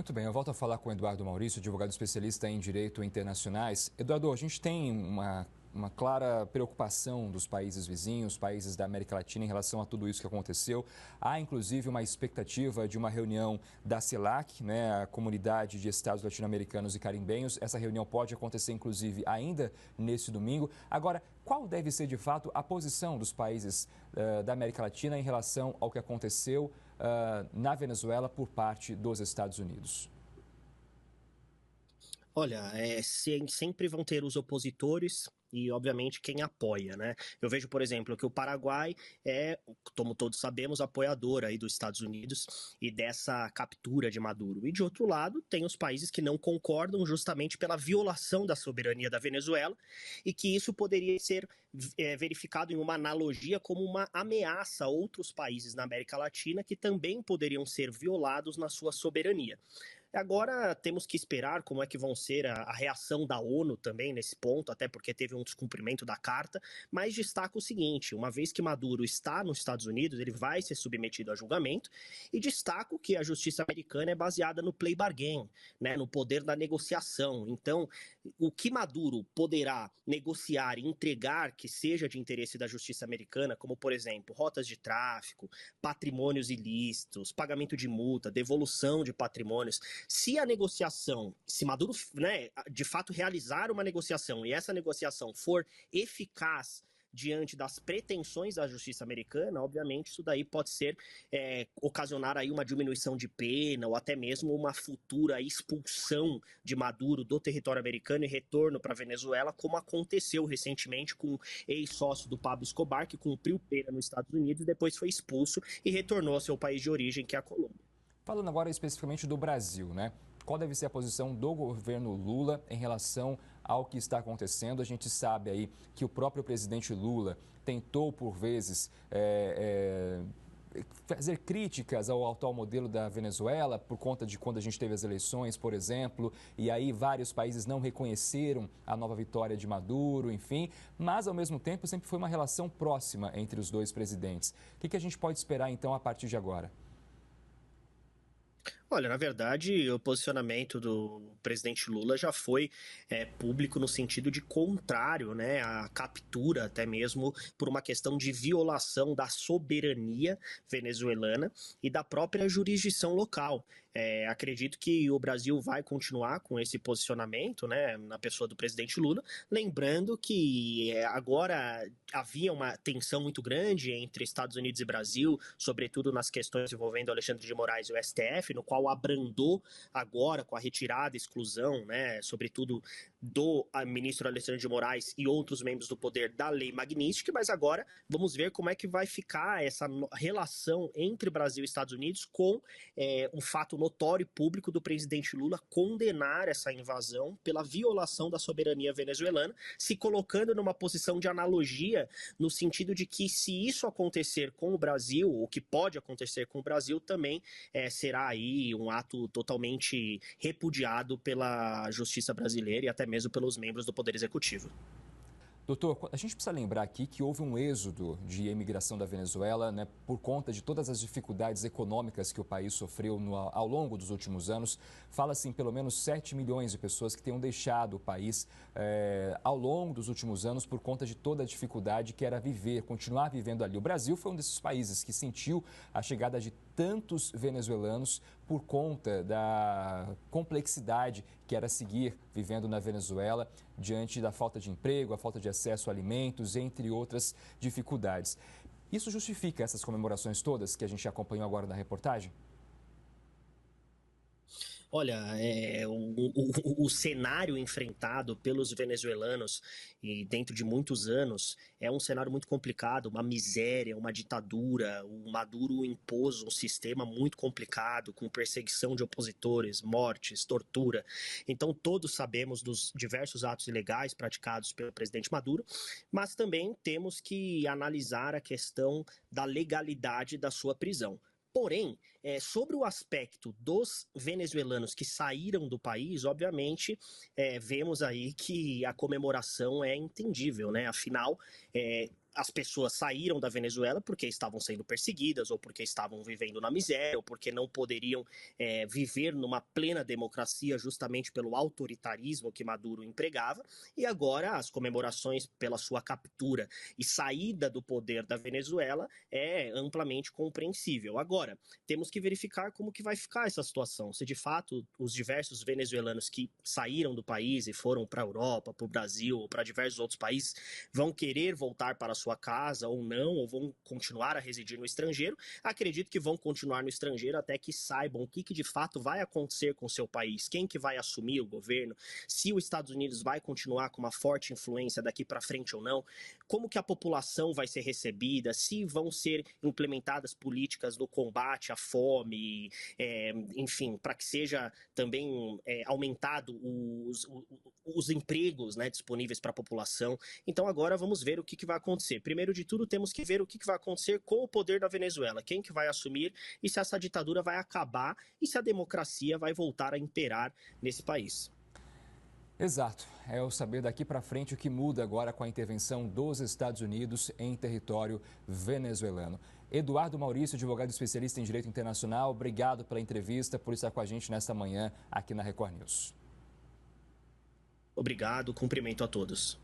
Muito bem, eu volto a falar com o Eduardo Maurício, advogado especialista em direito internacionais. Eduardo, a gente tem uma clara preocupação dos países vizinhos, países da América Latina, em relação a tudo isso que aconteceu. Há, inclusive, uma expectativa de uma reunião da CELAC, né, a Comunidade de Estados Latino-Americanos e Caribenhos. Essa reunião pode acontecer, inclusive, ainda neste domingo. Agora, qual deve ser, de fato, a posição dos países da América Latina em relação ao que aconteceu na Venezuela por parte dos Estados Unidos? Olha, sempre vão ter os opositores e, obviamente, quem apoia, né? Eu vejo, por exemplo, que o Paraguai é, como todos sabemos, apoiador aí dos Estados Unidos e dessa captura de Maduro. E, de outro lado, tem os países que não concordam justamente pela violação da soberania da Venezuela e que isso poderia ser verificado em uma analogia como uma ameaça a outros países na América Latina que também poderiam ser violados na sua soberania. Agora temos que esperar como é que vão ser a reação da ONU também nesse ponto, até porque teve um descumprimento da carta, mas destaca o seguinte, uma vez que Maduro está nos Estados Unidos, ele vai ser submetido a julgamento, e destaco que a justiça americana é baseada no plea bargain, né, no poder da negociação. Então, o que Maduro poderá negociar e entregar que seja de interesse da justiça americana, como, por exemplo, rotas de tráfico, patrimônios ilícitos, pagamento de multa, devolução de patrimônios, se a negociação, se Maduro, né, de fato realizar uma negociação e essa negociação for eficaz diante das pretensões da justiça americana, obviamente isso daí pode ser ocasionar aí uma diminuição de pena ou até mesmo uma futura expulsão de Maduro do território americano e retorno para a Venezuela, como aconteceu recentemente com o ex-sócio do Pablo Escobar, que cumpriu pena nos Estados Unidos e depois foi expulso e retornou ao seu país de origem, que é a Colômbia. Falando agora especificamente do Brasil, né? Qual deve ser a posição do governo Lula em relação ao que está acontecendo? A gente sabe aí que o próprio presidente Lula tentou, por vezes, fazer críticas ao atual modelo da Venezuela por conta de quando a gente teve as eleições, por exemplo, e aí vários países não reconheceram a nova vitória de Maduro, enfim, mas ao mesmo tempo sempre foi uma relação próxima entre os dois presidentes. O que a gente pode esperar então a partir de agora? Olha, na verdade, o posicionamento do presidente Lula já foi público no sentido de contrário, né, à captura, até mesmo por uma questão de violação da soberania venezuelana e da própria jurisdição local. Acredito que o Brasil vai continuar com esse posicionamento, né, na pessoa do presidente Lula, lembrando que agora havia uma tensão muito grande entre Estados Unidos e Brasil, sobretudo nas questões envolvendo Alexandre de Moraes e o STF, no qual abrandou agora com a retirada e exclusão, né, sobretudo do ministro Alexandre de Moraes e outros membros do poder da Lei Magnífica, mas agora vamos ver como é que vai ficar essa relação entre Brasil e Estados Unidos com um fato notório e público do presidente Lula condenar essa invasão pela violação da soberania venezuelana, se colocando numa posição de analogia no sentido de que se isso acontecer com o Brasil, o que pode acontecer com o Brasil, também será aí um ato totalmente repudiado pela justiça brasileira e até mesmo pelos membros do Poder Executivo. Doutor, a gente precisa lembrar aqui que houve um êxodo de imigração da Venezuela, né, por conta de todas as dificuldades econômicas que o país sofreu ao longo dos últimos anos. Fala-se em pelo menos 7 milhões de pessoas que tenham deixado o país ao longo dos últimos anos por conta de toda a dificuldade que era viver, continuar vivendo ali. O Brasil foi um desses países que sentiu a chegada de tantos venezuelanos por conta da complexidade que era seguir vivendo na Venezuela diante da falta de emprego, a falta de acesso a alimentos, entre outras dificuldades. Isso justifica essas comemorações todas que a gente acompanhou agora na reportagem? Olha, o cenário enfrentado pelos venezuelanos e dentro de muitos anos é um cenário muito complicado, uma miséria, uma ditadura. O Maduro impôs um sistema muito complicado, com perseguição de opositores, mortes, tortura. Então todos sabemos dos diversos atos ilegais praticados pelo presidente Maduro, mas também temos que analisar a questão da legalidade da sua prisão. Porém, sobre o aspecto dos venezuelanos que saíram do país, obviamente, vemos aí que a comemoração é entendível, né? Afinal, as pessoas saíram da Venezuela porque estavam sendo perseguidas, ou porque estavam vivendo na miséria, ou porque não poderiam viver numa plena democracia justamente pelo autoritarismo que Maduro empregava. E agora as comemorações pela sua captura e saída do poder da Venezuela é amplamente compreensível. Agora, temos que verificar como que vai ficar essa situação, se de fato os diversos venezuelanos que saíram do país e foram para a Europa, para o Brasil ou para diversos outros países vão querer voltar para a sua casa ou não, ou vão continuar a residir no estrangeiro. Acredito que vão continuar no estrangeiro até que saibam o que de fato vai acontecer com o seu país, quem que vai assumir o governo, se os Estados Unidos vai continuar com uma forte influência daqui para frente ou não, como que a população vai ser recebida, se vão ser implementadas políticas no combate à fome, enfim, para que seja também aumentado os empregos, né, disponíveis para a população. Então agora vamos ver o que vai acontecer. Primeiro de tudo, temos que ver o que vai acontecer com o poder da Venezuela, quem que vai assumir e se essa ditadura vai acabar e se a democracia vai voltar a imperar nesse país. Exato. É o saber daqui para frente o que muda agora com a intervenção dos Estados Unidos em território venezuelano. Eduardo Maurício, advogado especialista em direito internacional, obrigado pela entrevista, por estar com a gente nesta manhã aqui na Record News. Obrigado, cumprimento a todos.